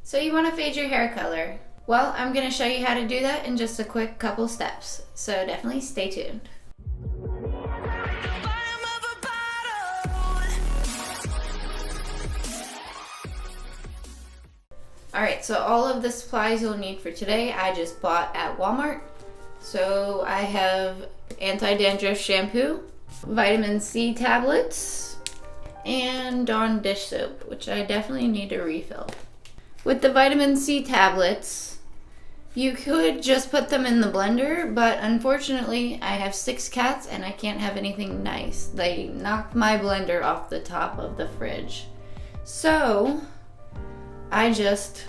So you want to fade your hair color? Well, I'm going to show you how to do that in just a quick couple steps. So definitely stay tuned. Alright, so all of the supplies you'll need for today I just bought at Walmart. So I have anti-dandruff shampoo, vitamin C tablets, and Dawn dish soap, which I definitely need to refill. With the vitamin C tablets, you could just put them in the blender, but unfortunately I have 6 cats and I can't have anything nice. They knocked my blender off the top of the fridge. So I just,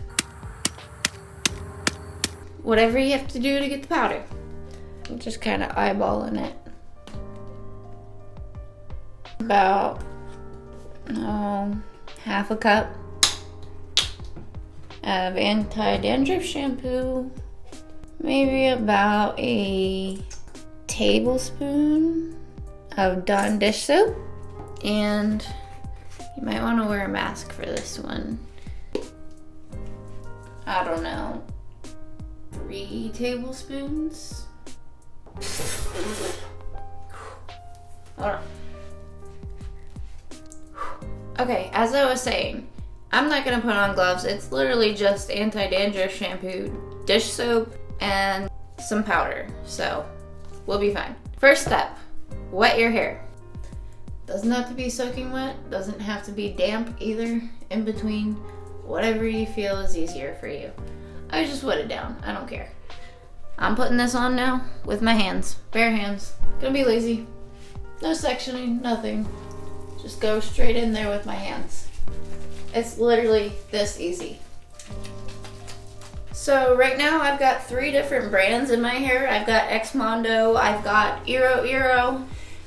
whatever you have to do to get the powder. I'm just kind of eyeballing it. About, half a cup of anti-dandruff shampoo, maybe about a tablespoon of Dawn dish soap, and you might want to wear a mask for this one. I don't know, 3 tablespoons? Hold on. Okay, as I was saying, I'm not gonna put on gloves. It's literally just anti-dandruff shampoo, dish soap, and some powder. So we'll be fine. First step, wet your hair. Doesn't have to be soaking wet, doesn't have to be damp either, in between, whatever you feel is easier for you. I just wet it down, I don't care. I'm putting this on now with my hands, bare hands. Gonna be lazy. No sectioning, nothing. Just go straight in there with my hands. It's literally this easy. So right now I've got 3 different brands in my hair. I've got Xmondo, I've got Iro Iro,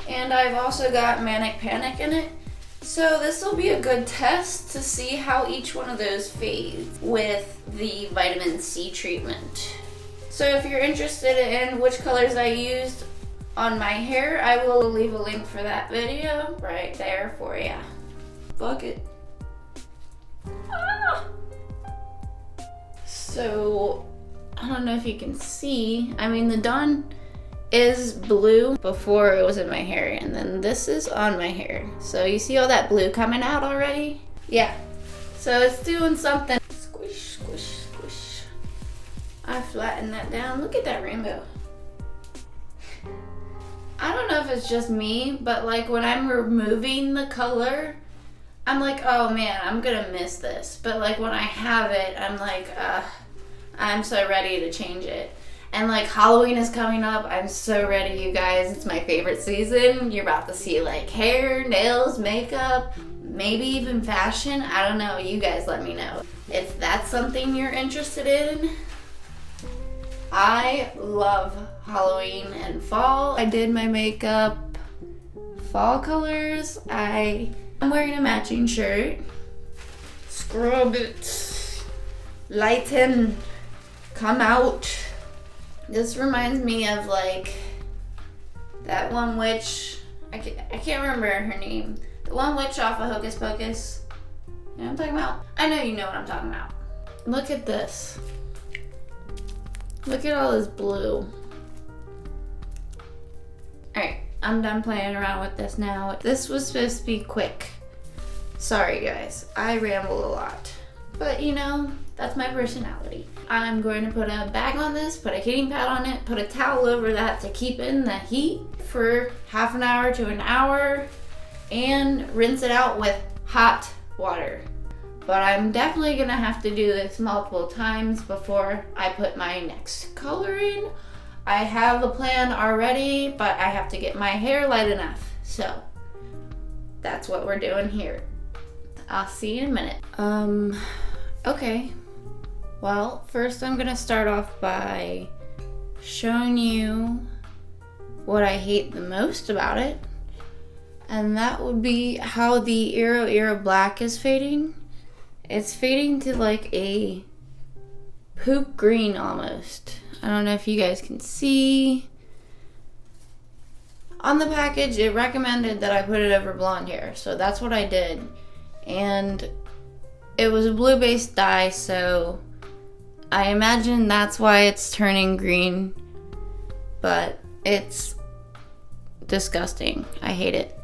and I've also got Manic Panic in it. So this will be a good test to see how each one of those fades with the vitamin C treatment. So if you're interested in which colors I used on my hair, I will leave a link for that video right there for you. Fuck it. Ah! So, I don't know if you can see, I mean the Dawn is blue before it was in my hair, and then this is on my hair. So you see all that blue coming out already? Yeah. So it's doing something. Squish, squish, squish. I flattened that down. Look at that rainbow. I don't know if it's just me, but like when I'm removing the color, I'm like, oh man, I'm gonna miss this. But like when I have it, I'm like, I'm so ready to change it. And like Halloween is coming up, I'm so ready, you guys. It's my favorite season. You're about to see like hair, nails, makeup, maybe even fashion. I don't know, you guys let me know. If that's something you're interested in. I love Halloween and fall. I did my makeup fall colors. I'm wearing a matching shirt. Scrub it. Lighten. Come out. This reminds me of like that one witch. I can't remember her name. The one witch off of Hocus Pocus. You know what I'm talking about? I know you know what I'm talking about. Look at this. Look at all this blue. Alright, I'm done playing around with this now. This was supposed to be quick. Sorry guys, I ramble a lot. But you know, that's my personality. I'm going to put a bag on this, put a heating pad on it, put a towel over that to keep in the heat for half an hour to an hour, and rinse it out with hot water. But I'm definitely gonna have to do this multiple times before I put my next color in. I have a plan already, but I have to get my hair light enough. So that's what we're doing here. I'll see you in a minute. Okay. Well, first I'm gonna start off by showing you what I hate the most about it. And that would be how the Iro Iro black is fading. It's fading to like a poop green almost. I don't know if you guys can see. On the package, it recommended that I put it over blonde hair, so that's what I did. And It was a blue-based dye, so I imagine that's why it's turning green, but it's disgusting. I hate it.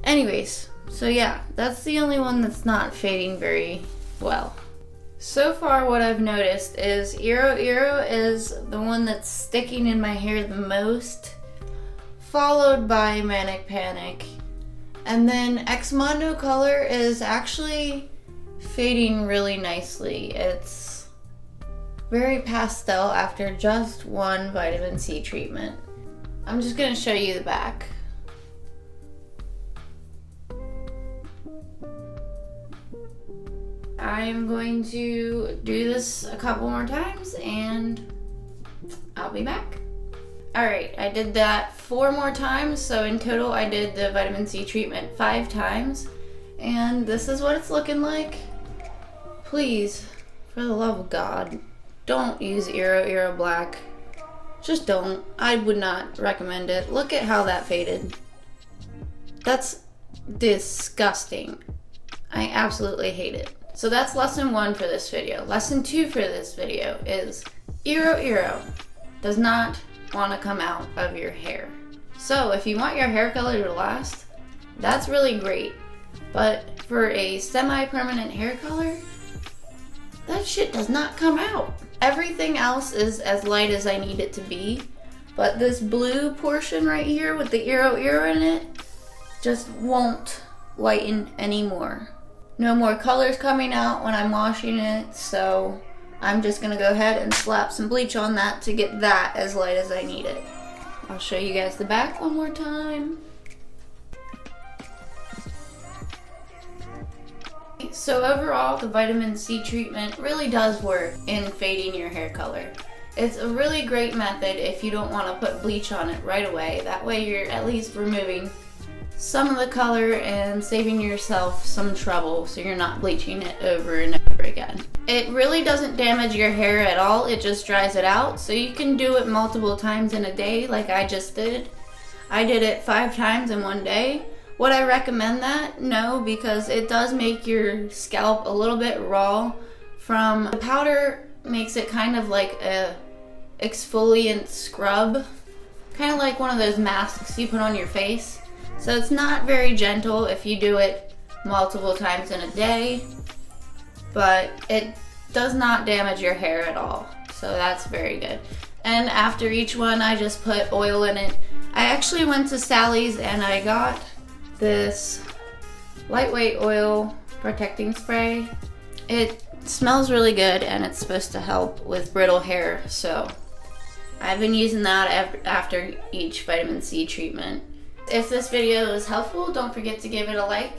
Anyways, so yeah, that's the only one that's not fading very well. So far what I've noticed is Iro Iro is the one that's sticking in my hair the most, followed by Manic Panic. And then Xmondo Color is actually fading really nicely. It's very pastel after just one vitamin C treatment. I'm just gonna show you the back. I'm going to do this a couple more times and I'll be back. Alright, I did that 4 more times, so in total I did the vitamin C treatment 5 times. And this is what it's looking like. Please, for the love of God, don't use Iro Iro Black. Just don't. I would not recommend it. Look at how that faded. That's disgusting. I absolutely hate it. So that's lesson 1 for this video. Lesson 2 for this video is Iro Iro does not want to come out of your hair. So if you want your hair color to last, that's really great. But for a semi-permanent hair color, that shit does not come out. Everything else is as light as I need it to be, but this blue portion right here with the Iro Iro in it just won't lighten anymore. No more colors coming out when I'm washing it, so I'm just gonna go ahead and slap some bleach on that to get that as light as I need it. I'll show you guys the back one more time. So overall, the vitamin C treatment really does work in fading your hair color. It's a really great method if you don't want to put bleach on it right away. That way you're at least removing some of the color and saving yourself some trouble so you're not bleaching it over and over again. It really doesn't damage your hair at all, it just dries it out, so you can do it multiple times in a day like I just did. I did it 5 times in one day. Would I recommend that? No, because it does make your scalp a little bit raw. From the powder makes it kind of like a exfoliant scrub, kind of like one of those masks you put on your face. So it's not very gentle if you do it multiple times in a day, but it does not damage your hair at all. So that's very good. And after each one, I just put oil in it. I actually went to Sally's and I got this lightweight oil protecting spray. It smells really good and it's supposed to help with brittle hair. So I've been using that after each vitamin C treatment. If this video is helpful, don't forget to give it a like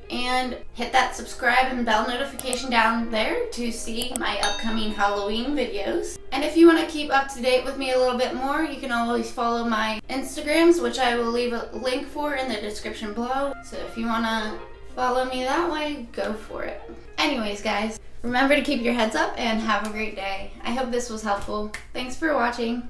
and hit that subscribe and bell notification down there to see my upcoming Halloween videos. And if you want to keep up to date with me a little bit more, you can always follow my Instagrams, which I will leave a link for in the description below. So if you want to follow me that way, go for it. Anyways, guys, remember to keep your heads up and have a great day. I hope this was helpful. Thanks for watching.